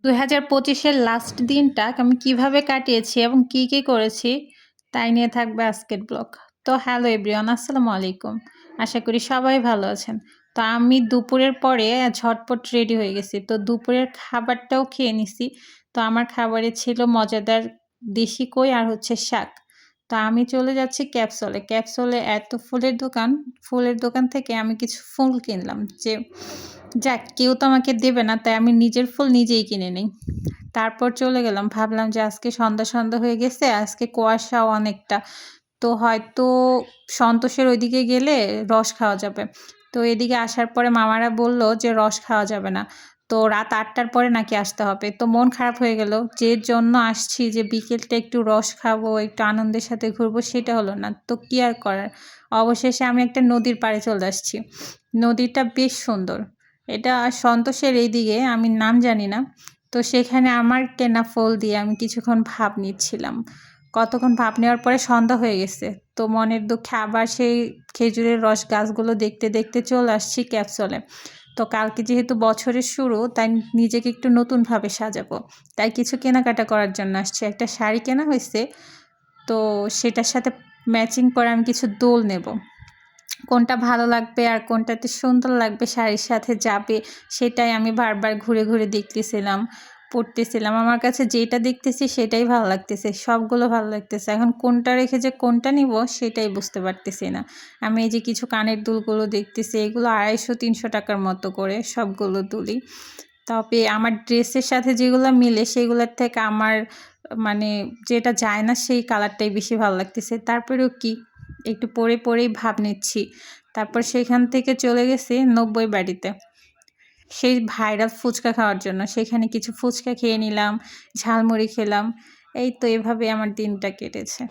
2025 এর লাস্ট দিনটা আমি কিভাবে কাটিয়েছি এবং কি করেছি তাই নিয়ে থাকবে আজকের ব্লগ। তো হ্যালো এভরিওয়ান, আসসালামু আলাইকুম। আশা করি সবাই ভালো আছেন। তো আমি দুপুরের পরে ঝটপট রেডি হয়ে গেছি। তো দুপুরের খাবারটাও খেয়ে নিছি। তো আমার খাবারে ছিল মজাদার দেশি কই আর হচ্ছে শাক। তো আমি চলে যাচ্ছি ক্যাপসুলে। ক্যাপসুলে এত ফুলের দোকান থেকে আমি কিছু ফুল কিনলাম যে যাক কেউ তো আমাকে দেবে না, তাই আমি নিজের ফুল নিজেই কিনে নিই। তারপর চলে গেলাম, ভাবলাম যে আজকে সন্ধ্যা হয়ে গেছে, আজকে কুয়াশাও অনেকটা, তো হয়তো সন্তোষের ওইদিকে গেলে রস খাওয়া যাবে। তো এদিকে আসার পরে মামারা বলল যে রস খাওয়া যাবে না, তো রাত 8টার পরে নাকি আসতে হবে। তো মন খারাপ হয়ে গেল, যে জন্য আসছি যে বিকেলটা একটু রস খাবো, একটু আনন্দের সাথে ঘুরবো, সেটা হলো না। তো কি আর করার, অবশেষে আমি একটা নদীর পাড়ে চলে আসছি। নদীটা বেশ সুন্দর, এটা সন্তোষের এইদিকে, আমি নাম জানি না। তো সেখানে আমার কেনা ফুল দিয়ে আমি কিছুক্ষণ ভাব নিচ্ছিলাম। কতক্ষণ ভাব নেওয়ার পরে সন্ধ্যা হয়ে গেছে। তো মনের দুঃখে আবার সেই খেজুরের রস গাছগুলো দেখতে দেখতে চলে আসছি ক্যাপসুলে। তো কালকে যেহেতু বছরের শুরু, তাই নিজেকে একটু নতুনভাবে সাজাবো, তাই কিছু কেনাকাটা করার জন্য আসছি। একটা শাড়ি কেনা হয়েছে, তো সেটার সাথে ম্যাচিং করে আমি কিছু দোল নেব। কোনটা ভালো লাগবে আর কোনটাতে সুন্দর লাগবে শাড়ির সাথে যাবে, সেটাই আমি বারবার ঘুরে ঘুরে দেখতেছিলাম, পড়তেছিলাম। আমার কাছে যেটা দেখতেছি সেটাই ভালো লাগতেছে, সবগুলো ভালো লাগতেছে। এখন কোনটা রেখে যে কোনটা নিব সেটাই বুঝতে পারতেছি না। আমি এই যে কিছু কানের দুলগুলো দেখতেছি, এগুলো 250-300 টাকার মতো করে সবগুলো দুলই। তবে আমার ড্রেসের সাথে যেগুলো মিলে সেগুলোর থেকে আমার মানে যেটা যায় না সেই কালারটাই বেশি ভালো লাগতেছে। তারপরেও কি, একটু পরেই ভাব নিচ্ছি। তারপর সেখান থেকে চলে গেছি 90 বাড়িতে, সেই ভাইরাল ফুচকা খাওয়ার জন্য। সেখানে কিছু ফুচকা খেয়ে নিলাম, ঝালমুড়ি খেলাম। এই তো এভাবে আমার দিনটা কেটেছে।